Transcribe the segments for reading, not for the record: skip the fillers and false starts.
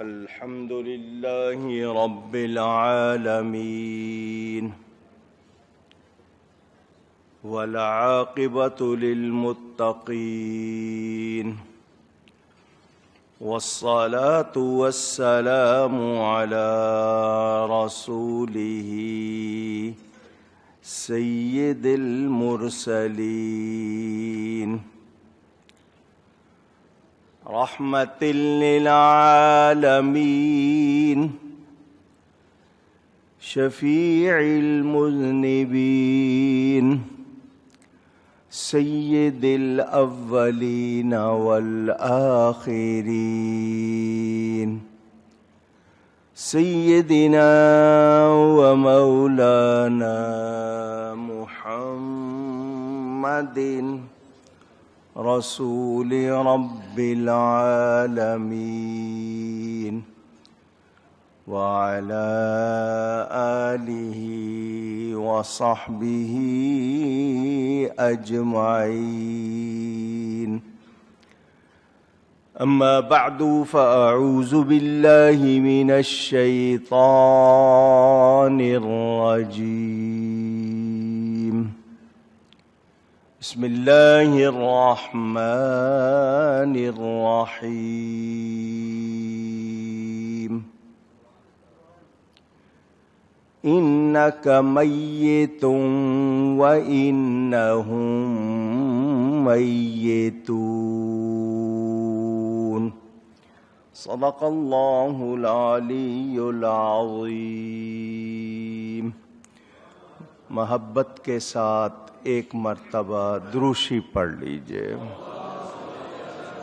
الحمد لله رب العالمين والعاقبة للمتقين والصلاة والسلام على رسوله سيد المرسلين رحمة للعالمين شفيع المذنبين سيد الأولين والآخرين سيدنا ومولانا محمد رسول رب العالمين وعلى آله وصحبه أجمعين. أما بعد فأعوذ بالله من الشيطان الرجيم. بسم الله الرحمن الرحيم. إنك ميت وإنهم ميتون. صدق الله العلی العظیم. محبت کے ساتھ ایک مرتبہ دروشی پڑھ لیجئے.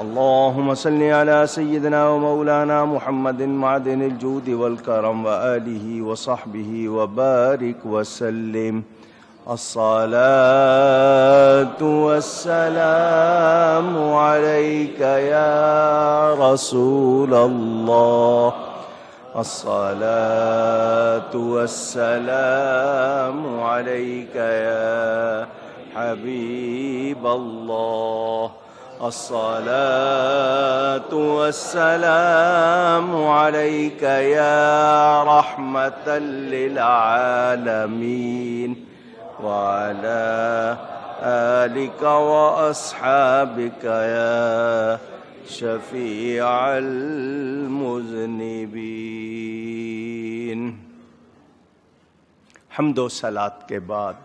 اللهم صل على سيدنا ومولانا محمد معدن الجود والكرم وآله وصحبه وبارك وسلم. الصلاة والسلام عليك يا رسول الله. الصلاة والسلام عليك يا حبيب الله. الصلاة والسلام عليك يا رحمة للعالمين وعلى آلك وأصحابك يا شفيع المذنبين. حمد و صلاۃ کے بعد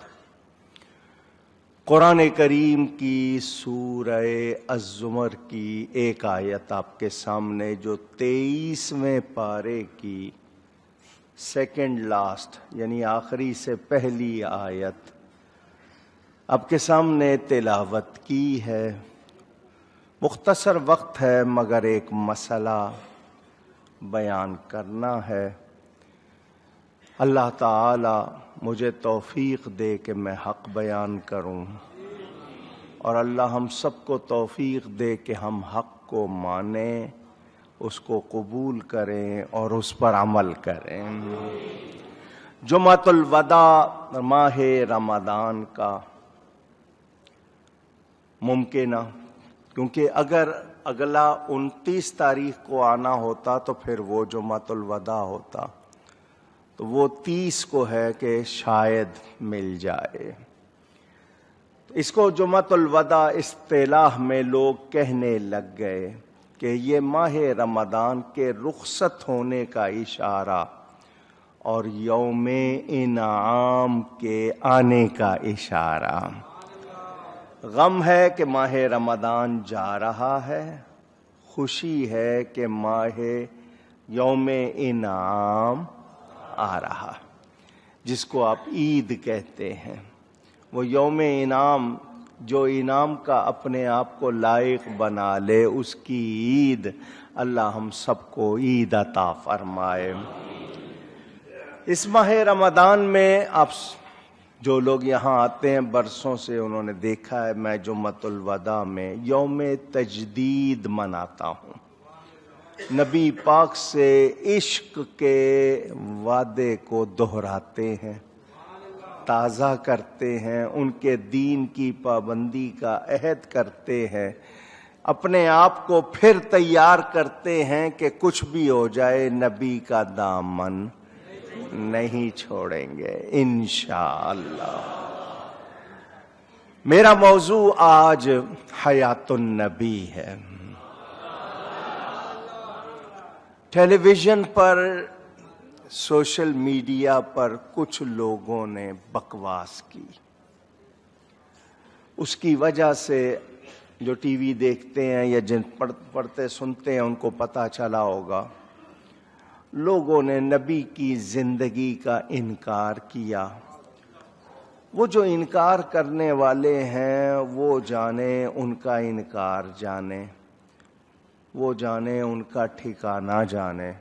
قرآن کریم کی سورہ الزمر کی ایک آیت آپ کے سامنے جو 23ویں پارے کی سیکنڈ لاسٹ یعنی آخری سے پہلی آیت آپ کے سامنے تلاوت کی ہے. مختصر وقت ہے مگر ایک مسئلہ بیان کرنا ہے. اللہ تعالی مجھے توفیق دے کہ میں حق بیان کروں اور اللہ ہم سب کو توفیق دے کہ ہم حق کو مانیں، اس کو قبول کریں اور اس پر عمل کریں. جمعۃ الوداع ماہ رمضان کا ممکنہ، کیونکہ اگر اگلا 29 تاریخ کو آنا ہوتا تو پھر وہ جمعۃ الوداع ہوتا، تو وہ 30 کو ہے کہ شاید مل جائے. اس کو جمعۃ الوداع اصطلاح میں لوگ کہنے لگ گئے کہ یہ ماہ رمضان کے رخصت ہونے کا اشارہ اور یوم انعام کے آنے کا اشارہ. غم ہے کہ ماہ رمضان جا رہا ہے، خوشی ہے کہ ماہ یوم انعام آ رہا، جس کو آپ عید کہتے ہیں. وہ یوم انعام جو انعام کا اپنے آپ کو لائق بنا لے، اس کی عید اللہ ہم سب کو عید عطا فرمائے. اس ماہ رمضان میں آپ جو لوگ یہاں آتے ہیں برسوں سے انہوں نے دیکھا ہے میں جمعۃ الوداع میں یوم تجدید مناتا ہوں. نبی پاک سے عشق کے وعدے کو دہراتے ہیں، تازہ کرتے ہیں، ان کے دین کی پابندی کا عہد کرتے ہیں. اپنے آپ کو پھر تیار کرتے ہیں کہ کچھ بھی ہو جائے نبی کا دامن نہیں چھوڑیں گے انشاءاللہ۔ میرا موضوع آج حیات النبی ہے۔ ٹیلی ویژن پر، سوشل میڈیا پر کچھ لوگوں نے بکواس کی، اس کی وجہ سے جو ٹی وی دیکھتے ہیں یا جن پڑھتے سنتے ہیں ان کو پتہ چلا ہوگا، لوگوں نے نبی کی زندگی کا انکار کیا۔ وہ جو انکار کرنے والے ہیں وہ جانے ان کا انکار جانے، وہ جانے ان کا ٹھکانہ جانے۔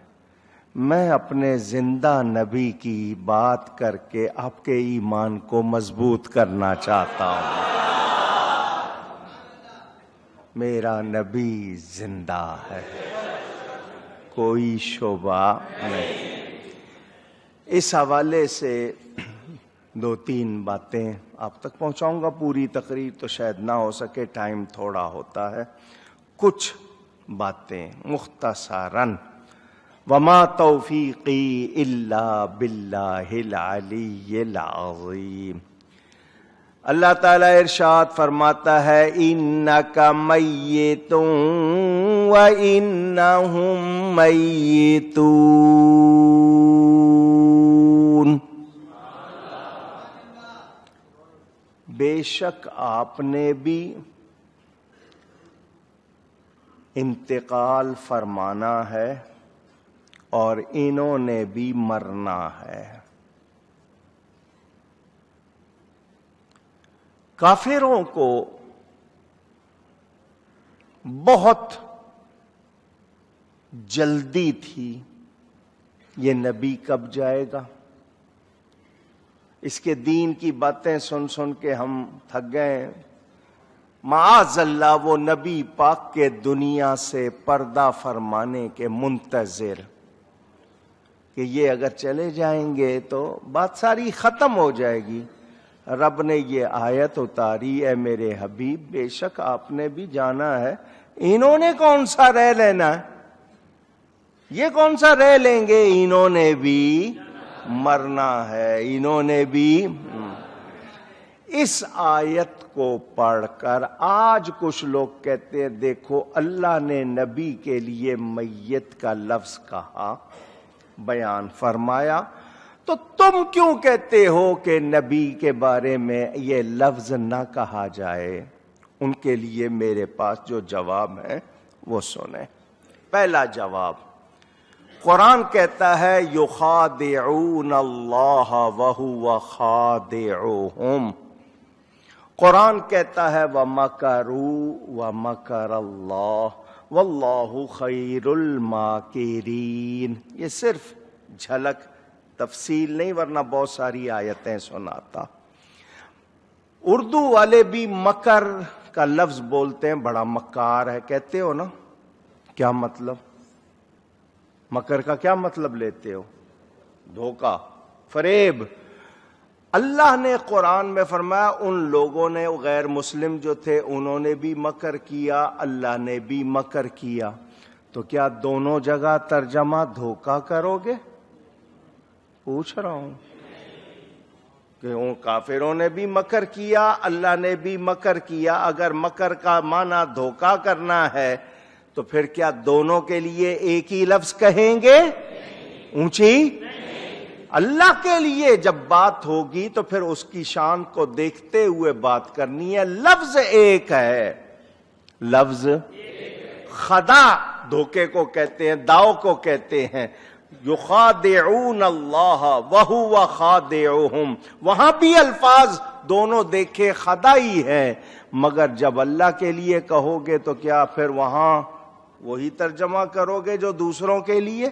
میں اپنے زندہ نبی کی بات کر کے آپ کے ایمان کو مضبوط کرنا چاہتا ہوں۔ میرا نبی زندہ ہے، کوئی شبہ نہیں۔ اس حوالے سے دو تین باتیں آپ تک پہنچاؤں گا۔ پوری تقریر تو شاید نہ ہو سکے، ٹائم تھوڑا ہوتا ہے۔ کچھ باتیں مختصراً۔ وما توفیقی الا باللہ العلی العظیم۔ اللہ تعالیٰ ارشاد فرماتا ہے انک میت وانہم میتون۔ بے شک آپ نے بھی انتقال فرمانا ہے اور انہوں نے بھی مرنا ہے۔ کافروں کو بہت جلدی تھی، یہ نبی کب جائے گا؟ اس کے دین کی باتیں سن سن کے ہم تھک گئے۔ معاذ اللہ وہ نبی پاک کے دنیا سے پردہ فرمانے کے منتظر کہ یہ اگر چلے جائیں گے تو بات ساری ختم ہو جائے گی۔ رب نے یہ آیت اتاری، اے میرے حبیب بے شک آپ نے بھی جانا ہے، انہوں نے کون سا رہ لینا ہے، یہ کون سا رہ لیں گے، انہوں نے بھی مرنا ہے، انہوں نے بھی۔ اس آیت کو پڑھ کر آج کچھ لوگ کہتے ہیں دیکھو اللہ نے نبی کے لیے میت کا لفظ کہا، بیان فرمایا، تو تم کیوں کہتے ہو کہ نبی کے بارے میں یہ لفظ نہ کہا جائے؟ ان کے لیے میرے پاس جو جواب ہے وہ سنیں۔ پہلا جواب، قرآن کہتا ہے یخادعون اللہ وہو خادعہم۔ قرآن کہتا ہے وَمَكَرُوا وَمَكَرَ اللَّهُ وَاللَّهُ خَيْرُ الْمَاكِرِينَ۔ یہ صرف جھلک، تفصیل نہیں، ورنہ بہت ساری آیتیں سناتا۔ اردو والے بھی مکر کا لفظ بولتے ہیں، بڑا مکار ہے، کہتے ہو نا؟ کیا مطلب؟ مکر کا کیا مطلب لیتے ہو؟ دھوکہ، فریب۔ اللہ نے قرآن میں فرمایا ان لوگوں نے، غیر مسلم جو تھے انہوں نے بھی مکر کیا، اللہ نے بھی مکر کیا۔ تو کیا دونوں جگہ ترجمہ دھوکہ کرو گے؟ پوچھ رہا ہوں کہ ان کافروں نے بھی مکر کیا، اللہ نے بھی مکر کیا۔ اگر مکر کا معنی دھوکہ کرنا ہے تو پھر کیا دونوں کے لیے ایک ہی لفظ کہیں گے؟ اونچی؟ اللہ کے لیے جب بات ہوگی تو پھر اس کی شان کو دیکھتے ہوئے بات کرنی ہے۔ لفظ ایک ہے، لفظ خدا دھوکے کو کہتے ہیں، داؤ کو کہتے ہیں۔ یخادعون اللہ وہو خادعہم، وہاں بھی الفاظ دونوں دیکھے خدا ہی ہے، مگر جب اللہ کے لیے کہو گے تو کیا پھر وہاں وہی ترجمہ کرو گے جو دوسروں کے لیے؟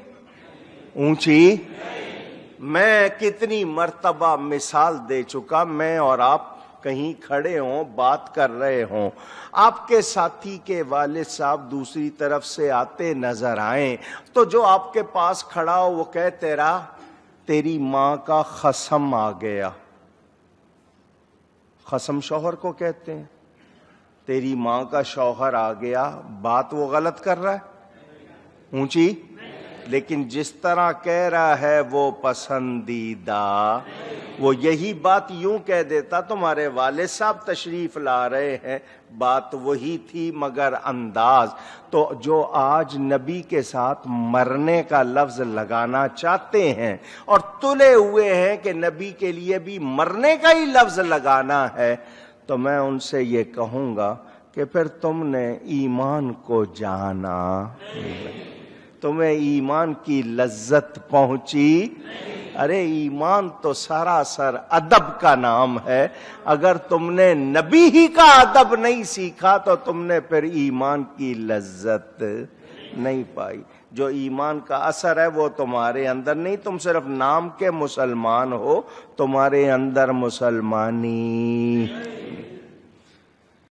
اونچی؟ میں کتنی مرتبہ مثال دے چکا، میں اور آپ کہیں کھڑے ہوں بات کر رہے ہوں، آپ کے ساتھی کے والد صاحب دوسری طرف سے آتے نظر آئیں تو جو آپ کے پاس کھڑا ہو وہ کہے تیری ماں کا قسم آ گیا۔ قسم شوہر کو کہتے ہیں، تیری ماں کا شوہر آ گیا، بات وہ غلط کر رہا ہے اونچی، لیکن جس طرح کہہ رہا ہے وہ پسندیدہ، وہ یہی بات یوں کہہ دیتا تمہارے والد صاحب تشریف لا رہے ہیں، بات وہی تھی مگر انداز۔ تو جو آج نبی کے ساتھ مرنے کا لفظ لگانا چاہتے ہیں اور تلے ہوئے ہیں کہ نبی کے لیے بھی مرنے کا ہی لفظ لگانا ہے، تو میں ان سے یہ کہوں گا کہ پھر تم نے ایمان کو جانا، تمہیں ایمان کی لذت پہنچی؟ ارے ایمان تو سراسر ادب کا نام ہے، اگر تم نے نبی ہی کا ادب نہیں سیکھا تو تم نے پھر ایمان کی لذت نہیں پائی۔ جو ایمان کا اثر ہے وہ تمہارے اندر نہیں، تم صرف نام کے مسلمان ہو، تمہارے اندر مسلمانی